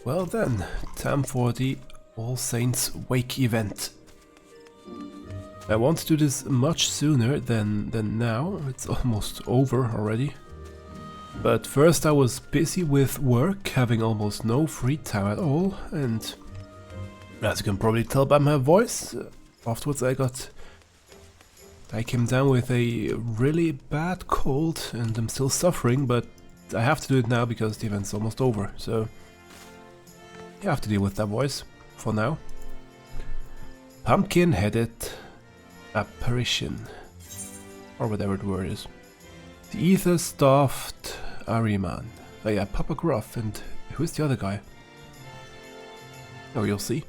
Well then, time for the All Saints Wake event. I want to do this much sooner than now, it's almost over already. But first I was busy with work, having almost no free time at all, and as you can probably tell by my voice, afterwards I came down with a really bad cold and I'm still suffering, but I have to do it now because the event's almost over, so you have to deal with that voice for now. Pumpkin-headed apparition, or whatever the word is. The Aether-starved Ahriman. Oh yeah, Papa Gruff, and who's the other guy? Oh, you'll see.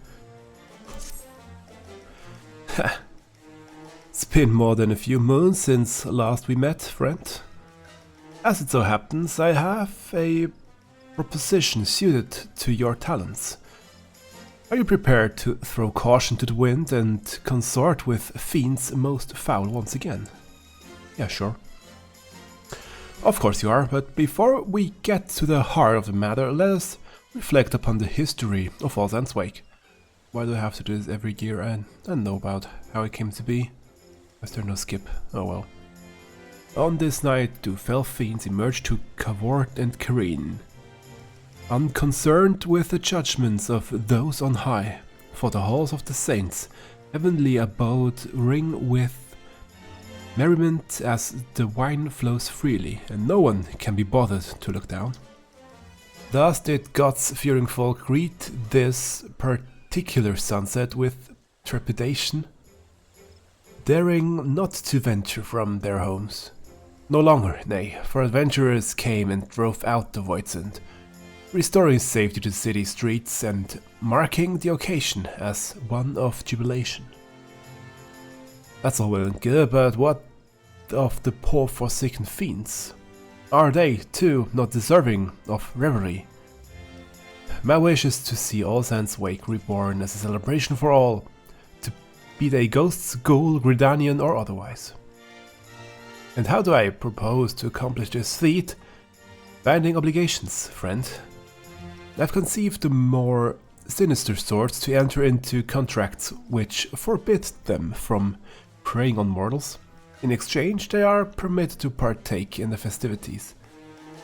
It's been more than a few moons since last we met, friend. As it so happens, I have a proposition suited to your talents. Are you prepared to throw caution to the wind and consort with Fiends most foul once again? Yeah, sure. Of course you are, but before we get to the heart of the matter, let us reflect upon the history of All Saints Wake. Why do I have to do this every year and know about how it came to be? Is there no skip? Oh well. On this night, two fell fiends emerged to cavort and careen, unconcerned with the judgments of those on high, for the halls of the saints, heavenly abode, ring with merriment as the wine flows freely, and no one can be bothered to look down. Thus did God's fearing folk greet this particular sunset with trepidation, daring not to venture from their homes. No longer, nay, for adventurers came and drove out the Voidsent, restoring safety to city streets and marking the occasion as one of jubilation. That's all well and good, but what of the poor forsaken fiends? Are they, too, not deserving of revelry? My wish is to see All Saints Wake reborn as a celebration for all, to be they ghosts, ghoul, Gridanian or otherwise. And how do I propose to accomplish this feat? Binding obligations, friend. I've conceived the more sinister sorts to enter into contracts which forbid them from preying on mortals. In exchange, they are permitted to partake in the festivities.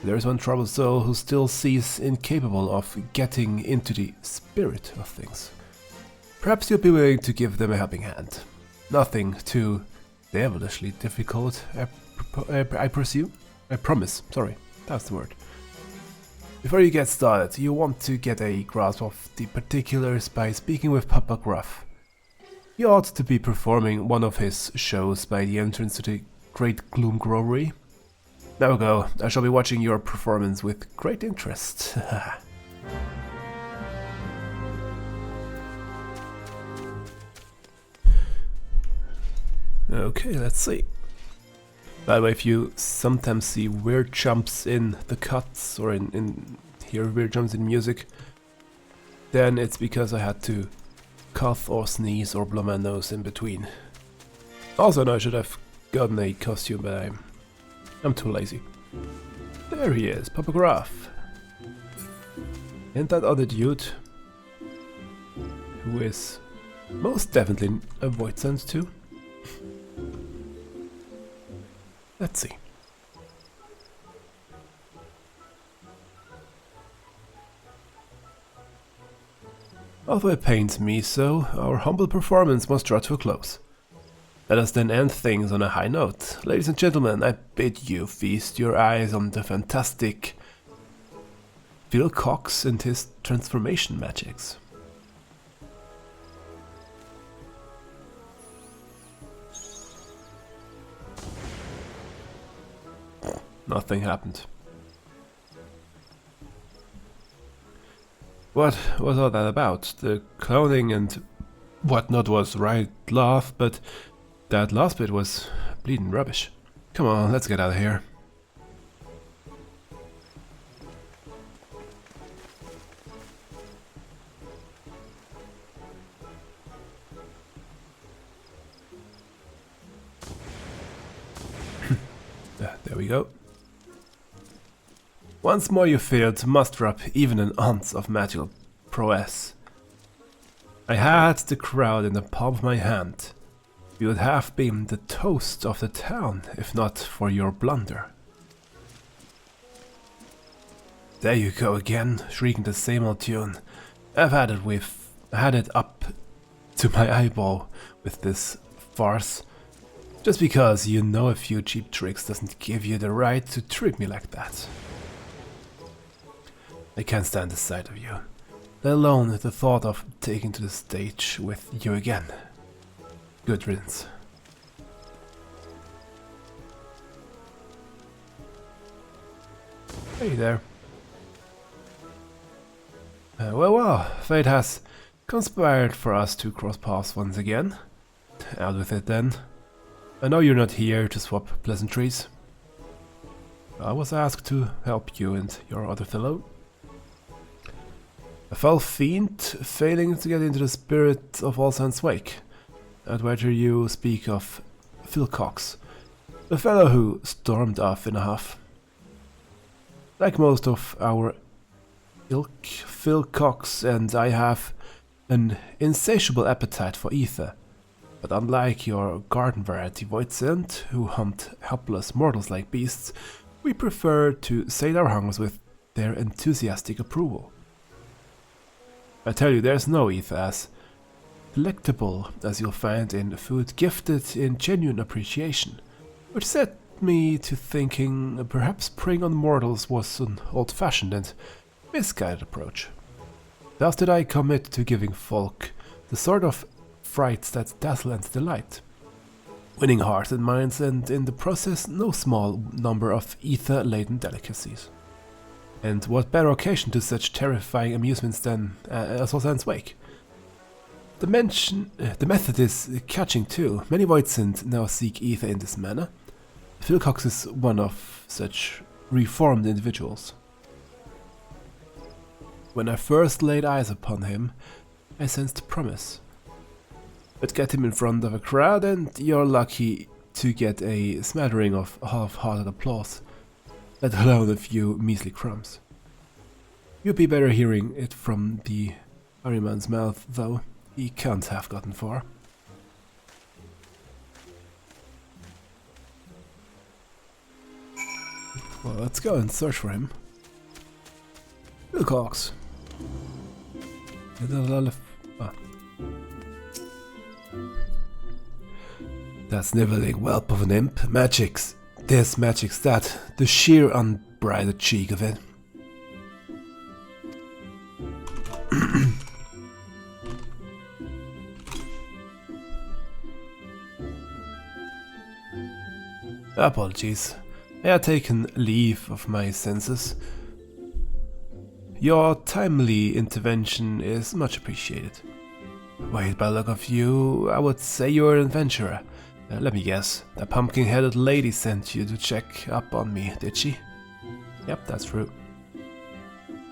There is one troubled soul who still sees incapable of getting into the spirit of things. Perhaps you'll be willing to give them a helping hand. Nothing too devilishly difficult, I presume? I promise, sorry, that's the word. Before you get started, you want to get a grasp of the particulars by speaking with Papa Gruff. He ought to be performing one of his shows by the entrance to the Great Gloom Grovery. Now go, I shall be watching your performance with great interest. Okay, let's see. By the way, if you sometimes see weird jumps in the cuts or hear weird jumps in music, then it's because I had to cough or sneeze or blow my nose in between. Also, no, I should have gotten a costume, but I'm too lazy. There he is, Papa Gruff. And that other dude, who is most definitely a Voidsent too. Let's see. Although it pains me so, our humble performance must draw to a close. Let us then end things on a high note. Ladies and gentlemen, I bid you feast your eyes on the fantastic Phil Cox and his transformation magics. Nothing happened. What was all that about? The cloning and whatnot was right laugh, but that last bit was bleeding rubbish. Come on, let's get out of here. There we go. Once more you failed to muster up even an ounce of magical prowess. I had the crowd in the palm of my hand. You would have been the toast of the town if not for your blunder. There you go again, shrieking the same old tune. I've had it up to my eyeball with this farce. Just because you know a few cheap tricks doesn't give you the right to treat me like that. I can't stand the sight of you, let alone the thought of taking to the stage with you again. Good riddance. Hey there. Well, fate has conspired for us to cross paths once again. Out with it then. I know you're not here to swap pleasantries. I was asked to help you and your other fellow. A foul fiend failing to get into the spirit of All Saints' Wake. I'd wager you speak of Phil Cox, the fellow who stormed off in a huff. Like most of our ilk, Phil Cox and I have an insatiable appetite for ether, but unlike your garden variety Voidsent, who hunt helpless mortals like beasts, we prefer to sate our hungers with their enthusiastic approval. I tell you, there's no ether as delectable as you'll find in food gifted in genuine appreciation, which set me to thinking perhaps preying on mortals was an old-fashioned and misguided approach. Thus did I commit to giving folk the sort of frights that dazzle and delight, winning hearts and minds, and in the process no small number of ether-laden delicacies. And what better occasion to such terrifying amusements than All Saints' Wake? The method is catching too. Many Voidsent now seek ether in this manner. Phil Cox is one of such reformed individuals. When I first laid eyes upon him, I sensed promise. But get him in front of a crowd and you're lucky to get a smattering of half-hearted applause, let alone a few measly crumbs. You'd be better hearing it from the Ahriman's mouth, though. He can't have gotten far. Well, let's go and search for him. Phil Cox. That snivelling whelp of an imp. Magics. This magic's that. The sheer unbridled cheek of it. Apologies. I had taken leave of my senses. Your timely intervention is much appreciated. Wait, by the look of you, I would say you're an adventurer. Let me guess, that pumpkin-headed lady sent you to check up on me, did she? Yep, that's true.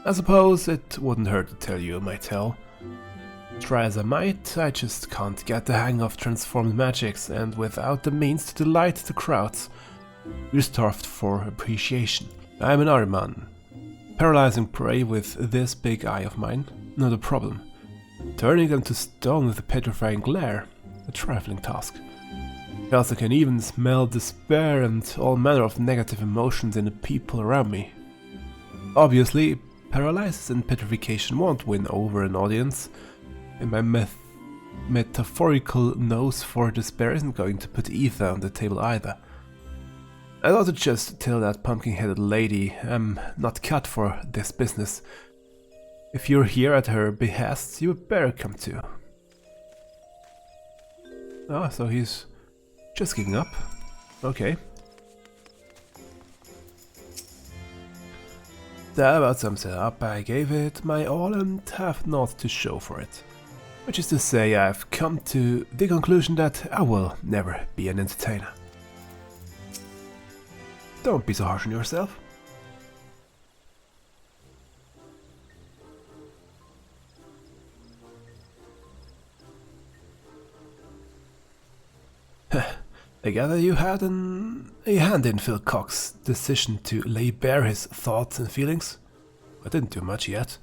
I suppose it wouldn't hurt to tell you my tale. Try as I might, I just can't get the hang of transformed magics, and without the means to delight the crowds, we're starved for appreciation. I'm an Ahriman. Paralyzing prey with this big eye of mine, not a problem. Turning them to stone with a petrifying glare, a trifling task. Else I can even smell despair and all manner of negative emotions in the people around me. Obviously, paralysis and petrification won't win over an audience, and my metaphorical nose for despair isn't going to put ether on the table either. I thought to just tell that pumpkin-headed lady I'm not cut for this business. If you're here at her behest, you better come too. Ah, so he's just giving up. Okay. That about sums it up. I gave it my all and have naught to show for it. Which is to say, I've come to the conclusion that I will never be an entertainer. Don't be so harsh on yourself. I gather you had a hand in Phil Cox's decision to lay bare his thoughts and feelings. I didn't do much yet.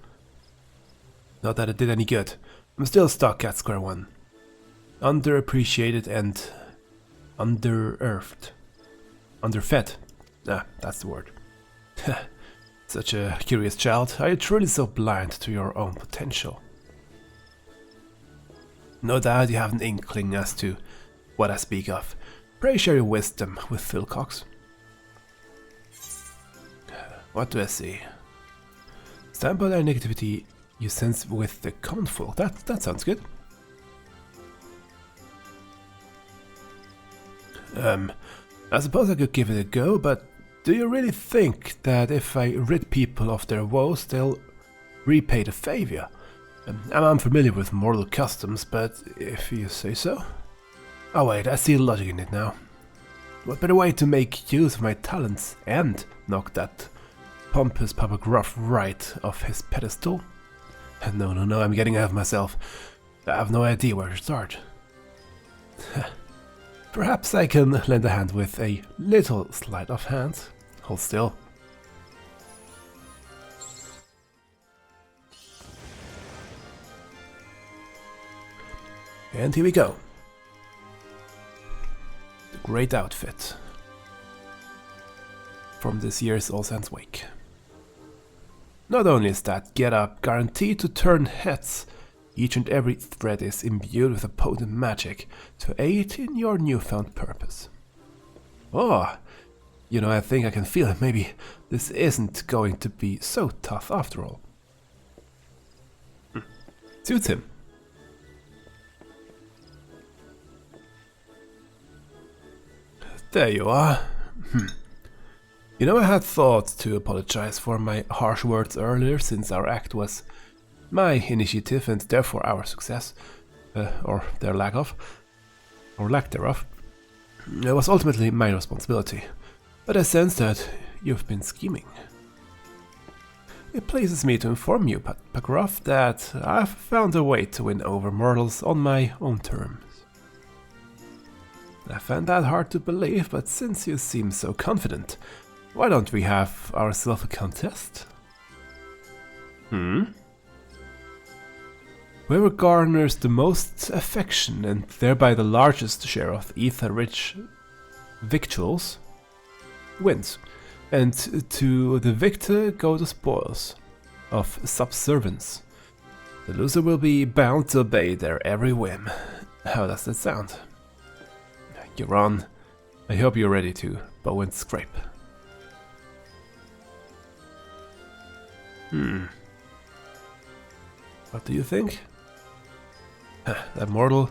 Not that it did any good. I'm still stuck at square one. Underappreciated and under-earthed. Underfed. Ah, that's the word. Such a curious child. Are you truly so blind to your own potential? No doubt you have an inkling as to what I speak of. Pray share your wisdom with Philcox. What do I see? Stand by the negativity you sense with the common folk. That sounds good. I suppose I could give it a go, but do you really think that if I rid people of their woes, they'll repay the favor? I'm unfamiliar with mortal customs, but if you say so. Oh wait, I see the logic in it now. What better way to make use of my talents and knock that pompous Papa Gruff right off his pedestal? No, I'm getting ahead of myself. I have no idea where to start. Perhaps I can lend a hand with a little sleight of hand. Hold still. And here we go. The great outfit from this year's All Saints Wake. Not only is that get-up guaranteed to turn heads, each and every thread is imbued with a potent magic to aid in your newfound purpose. Oh, you know, I think I can feel it. Maybe this isn't going to be so tough after all. Suits him. There you are. You know, I had thought to apologize for my harsh words earlier, since our act was my initiative and therefore our success, or their lack of, or lack thereof. It was ultimately my responsibility, but I sense that you've been scheming. It pleases me to inform you, Pakrov, that I've found a way to win over mortals on my own terms. I find that hard to believe, but since you seem so confident, why don't we have ourselves a contest? Whoever garners the most affection and thereby the largest share of ether-rich victuals wins, and to the victor go the spoils of subservience. The loser will be bound to obey their every whim. How does that sound? You're on. I hope you're ready to bow and scrape. What do you think? That mortal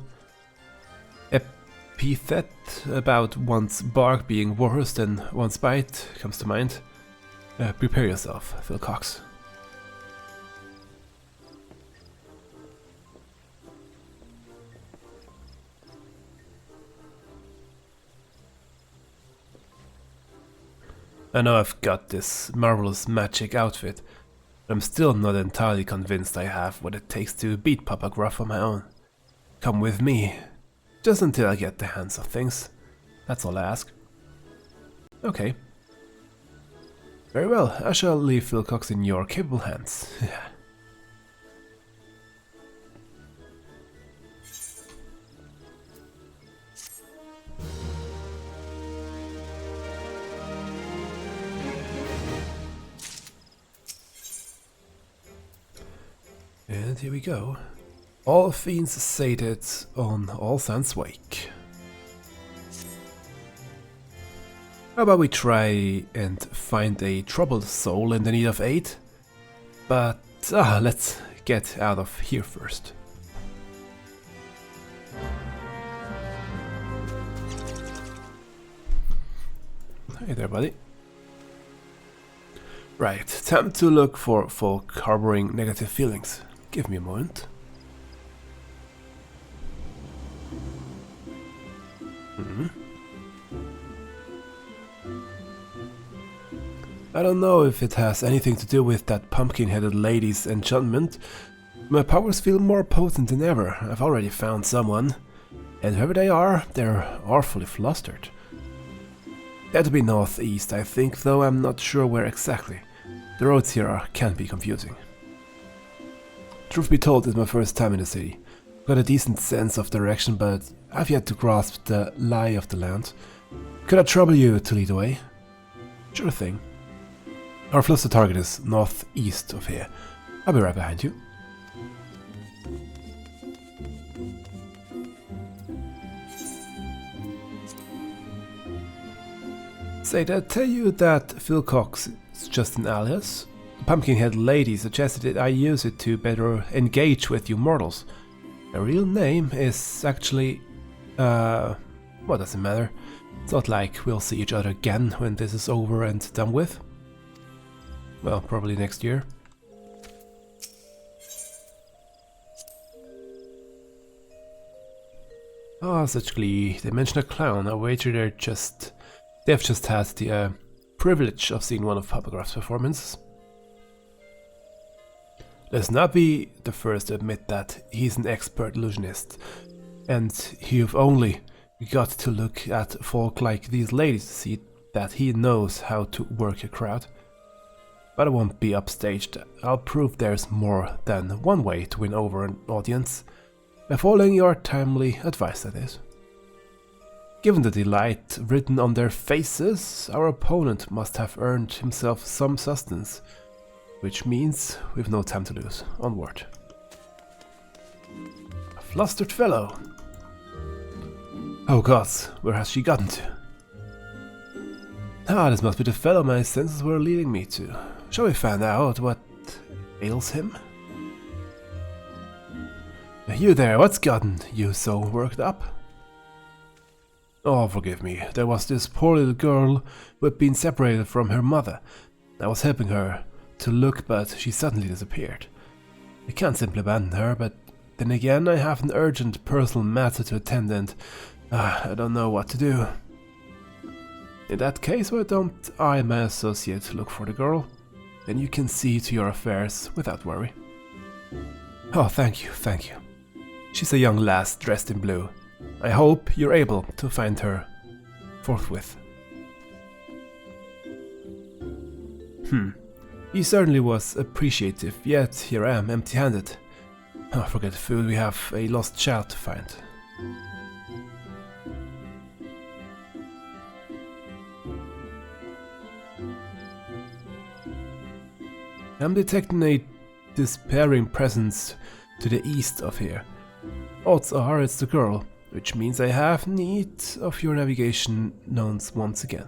epithet about one's bark being worse than one's bite comes to mind. Prepare yourself, Philcox. I know I've got this marvelous magic outfit, but I'm still not entirely convinced I have what it takes to beat Papa Gruff on my own. Come with me, just until I get the hands of things. That's all I ask. Okay. Very well, I shall leave Philcox in your capable hands. And here we go. All fiends sated on All Saints Wake. How about we try and find a troubled soul in the need of aid? But let's get out of here first. Hey there, buddy. Right, time to look for folk harboring negative feelings. Give me a moment. I don't know if it has anything to do with that pumpkin-headed lady's enchantment. My powers feel more potent than ever. I've already found someone. And whoever they are, they're awfully flustered. They had to be northeast, I think, though I'm not sure where exactly. The roads here can be confusing. Truth be told, it's my first time in the city. Got a decent sense of direction, but I've yet to grasp the lie of the land. Could I trouble you to lead the way? Sure thing. Our closest target is northeast of here. I'll be right behind you. Say, did I tell you that Phil Cox is just an alias? The pumpkin-head lady suggested that I use it to better engage with you mortals. My real name is actually... what does it matter? It's not like we'll see each other again when this is over and done with. Well, probably next year. Ah, such glee. They mention a clown. I wager they've just had the privilege of seeing one of Papagraph's performances. Let's not be the first to admit that he's an expert illusionist, and you've only got to look at folk like these ladies to see that he knows how to work a crowd. But I won't be upstaged. I'll prove there's more than one way to win over an audience, by following your timely advice, that is. Given the delight written on their faces, our opponent must have earned himself some sustenance, which means we've no time to lose. Onward. A flustered fellow. Oh gods, where has she gotten to? Ah, this must be the fellow my senses were leading me to. Shall we find out what ails him? You there, what's gotten you so worked up? Oh, forgive me, there was this poor little girl who had been separated from her mother. I was helping her to look, but she suddenly disappeared. I can't simply abandon her, but then again I have an urgent personal matter to attend and I don't know what to do. In that case, why don't I and my associate look for the girl? Then you can see to your affairs without worry. Oh, thank you, thank you. She's a young lass dressed in blue. I hope you're able to find her forthwith. He certainly was appreciative, yet here I am, empty-handed. Oh, forget the food, we have a lost child to find. I'm detecting a despairing presence to the east of here. Odds are it's the girl, which means I have need of your navigation notes once again.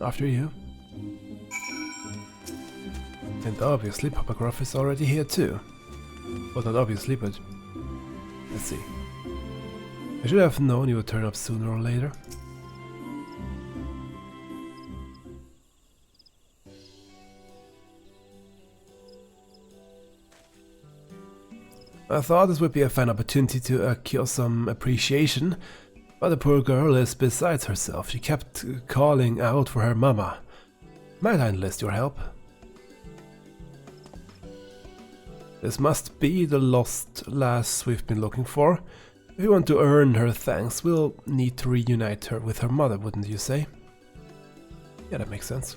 After you. And obviously Papagraph is already here too. Well, not obviously, but let's see. I should have known you would turn up sooner or later. I thought this would be a fine opportunity to accrue some appreciation, but the poor girl is beside herself. She kept calling out for her mama. Might I enlist your help? This must be the lost lass we've been looking for. If we want to earn her thanks, we'll need to reunite her with her mother, wouldn't you say? Yeah, that makes sense.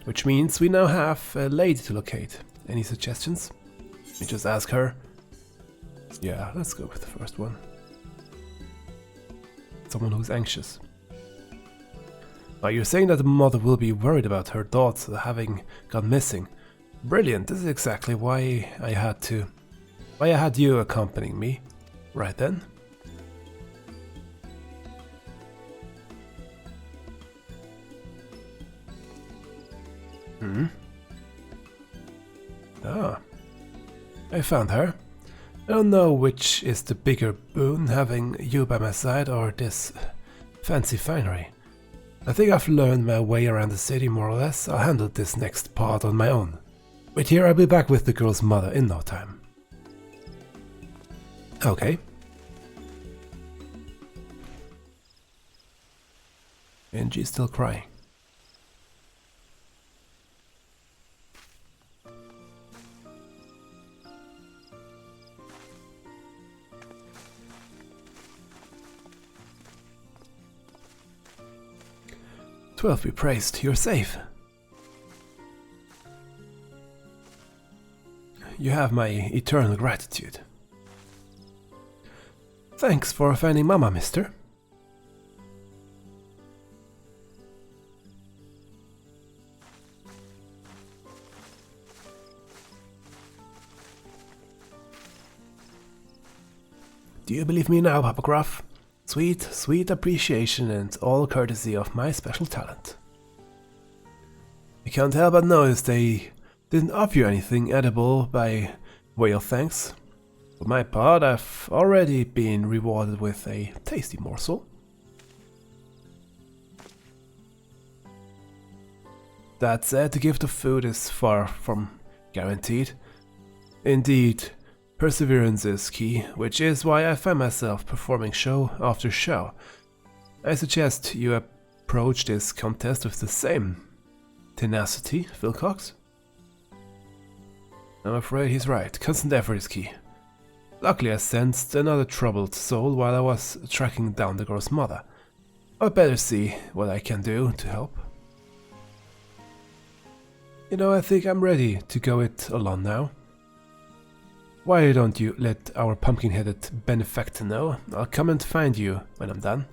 Which means we now have a lady to locate. Any suggestions? We just ask her. Yeah, let's go with the first one. Someone who's anxious. Now you're saying that the mother will be worried about her daughter having gone missing. Brilliant, this is exactly why I had you accompanying me. Right then. Ah. I found her. I don't know which is the bigger boon, having you by my side or this fancy finery. I think I've learned my way around the city more or less. I'll handle this next part on my own. Wait here, I'll be back with the girl's mother in no time. Okay. And she's still crying. "12 be praised, you're safe." you have my eternal gratitude. Thanks for finding Mama, mister. Do you believe me now, Papa Gruff? Sweet, sweet appreciation and all courtesy of my special talent. I can't help but notice they didn't offer you anything edible by way of thanks. For my part, I've already been rewarded with a tasty morsel. That said, the gift of food is far from guaranteed. Indeed, perseverance is key, which is why I find myself performing show after show. I suggest you approach this contest with the same tenacity, Wilcox. I'm afraid he's right. Constant effort is key. Luckily I sensed another troubled soul while I was tracking down the girl's mother. I'd better see what I can do to help. You know, I think I'm ready to go it alone now. Why don't you let our pumpkin-headed benefactor know? I'll come and find you when I'm done.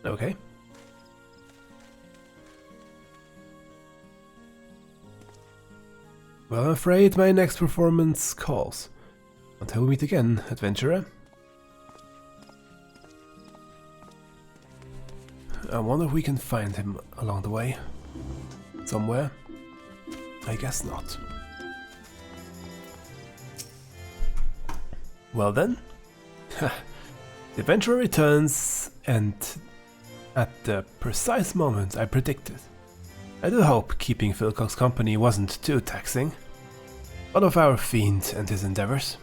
Okay. Well, I'm afraid my next performance calls. Until we meet again, adventurer. I wonder if we can find him along the way. Somewhere? I guess not. Well then, the adventurer returns, and at the precise moment I predicted. I do hope keeping Wilcox company wasn't too taxing. What of our fiend and his endeavors?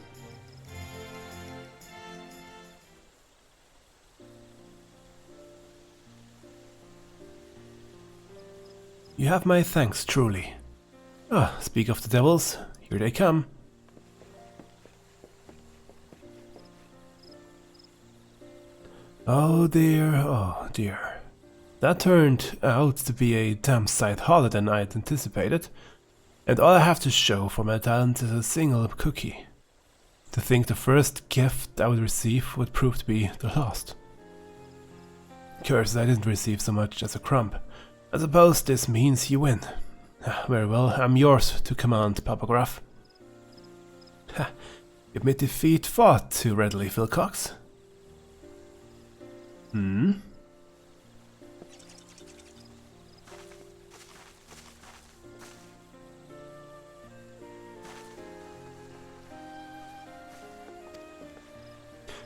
You have my thanks, truly. Ah, speak of the devils, here they come. Oh dear. That turned out to be a damn sight harder than I'd anticipated, and all I have to show for my talent is a single cookie. To think the first gift I would receive would prove to be the last. Curse, I didn't receive so much as a crumb. I suppose this means you win. Very well, I'm yours to command, Papa Gruff. Ha, you admit defeat far too readily, Wilcox. Hmm?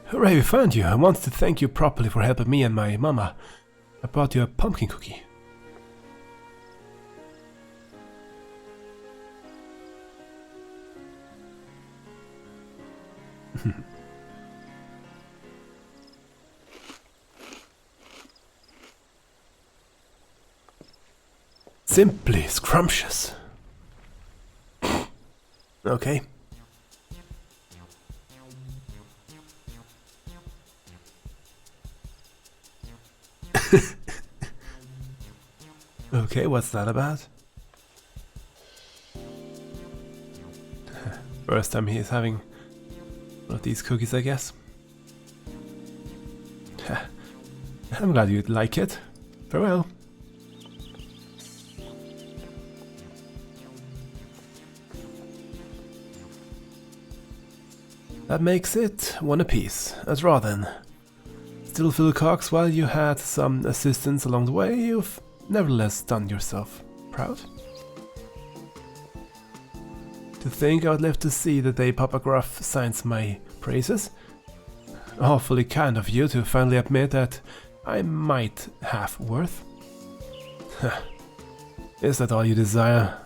Hooray, we found you. I wanted to thank you properly for helping me and my mama. I brought you a pumpkin cookie. Simply scrumptious. Okay. Okay, what's that about? First time he's having one of these cookies, I guess. I'm glad you'd like it. Farewell. That makes it one apiece. A draw then. Still, Wilcox, while you had some assistance along the way, you've nevertheless done yourself proud. To think I would live to see the day Papa Gruff signs my praises. Awfully kind of you to finally admit that I might have worth. Is that all you desire?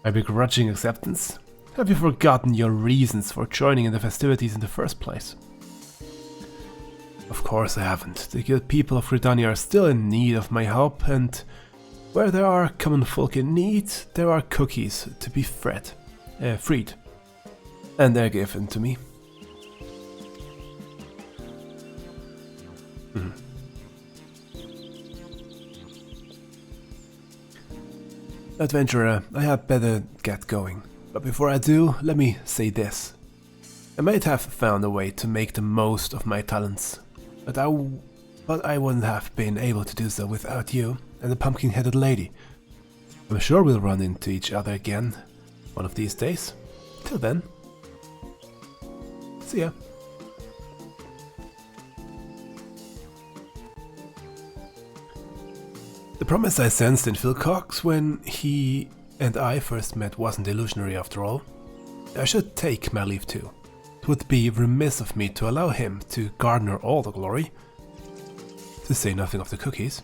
My begrudging acceptance? Have you forgotten your reasons for joining in the festivities in the first place? Of course I haven't. The good people of Redania are still in need of my help, and where there are common folk in need, there are cookies to be freed. And they're given to me. Adventurer, I had better get going. But before I do, let me say this. I might have found a way to make the most of my talents, but I wouldn't have been able to do so without you and the pumpkin-headed lady. I'm sure we'll run into each other again one of these days. Till then, see ya. The promise I sensed in Phil Cox when he and I first met wasn't illusionary after all. I should take my leave too. It would be remiss of me to allow him to garner all the glory, to say nothing of the cookies.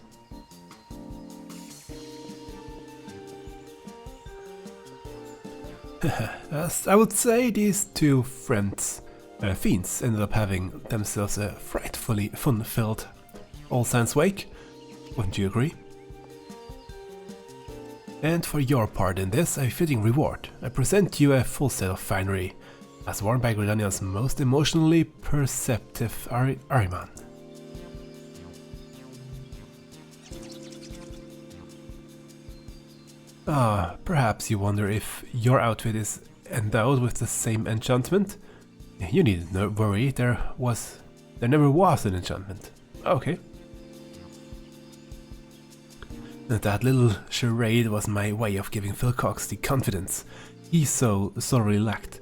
As I would say, these two friends, Fiends, ended up having themselves a frightfully fun-filled All Saints Wake, wouldn't you agree? And for your part in this, a fitting reward. I present you a full set of finery, as worn by Gridania's most emotionally perceptive Ahriman. Perhaps you wonder if your outfit is endowed with the same enchantment? You needn't worry, there never was an enchantment. Okay. That little charade was my way of giving Phil Cox the confidence he so sorely lacked.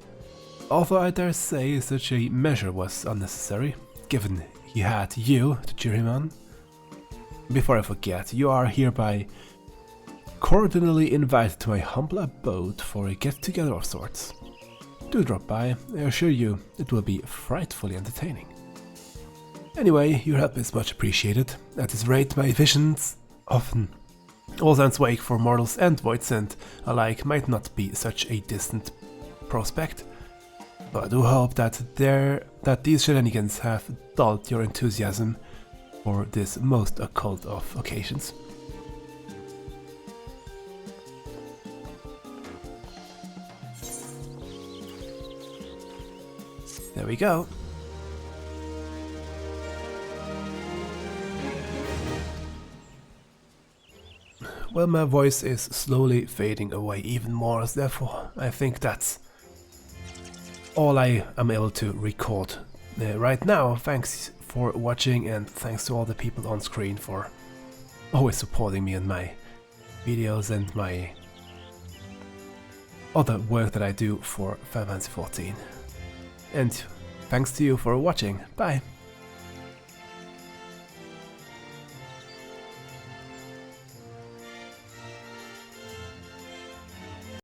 Although I dare say such a measure was unnecessary, given he had you to cheer him on. Before I forget, you are hereby cordially invited to my humble abode for a get-together of sorts. Do drop by, I assure you it will be frightfully entertaining. Anyway, your help is much appreciated. At this rate, my visions often All Saints Wake for mortals and voidsent alike might not be such a distant prospect, but I do hope that these shenanigans have dulled your enthusiasm for this most occult of occasions. There we go. Well, my voice is slowly fading away even more, therefore I think that's all I am able to record right now. Thanks for watching, and thanks to all the people on screen for always supporting me in my videos and my other work that I do for FFXIV. And thanks to you for watching. Bye!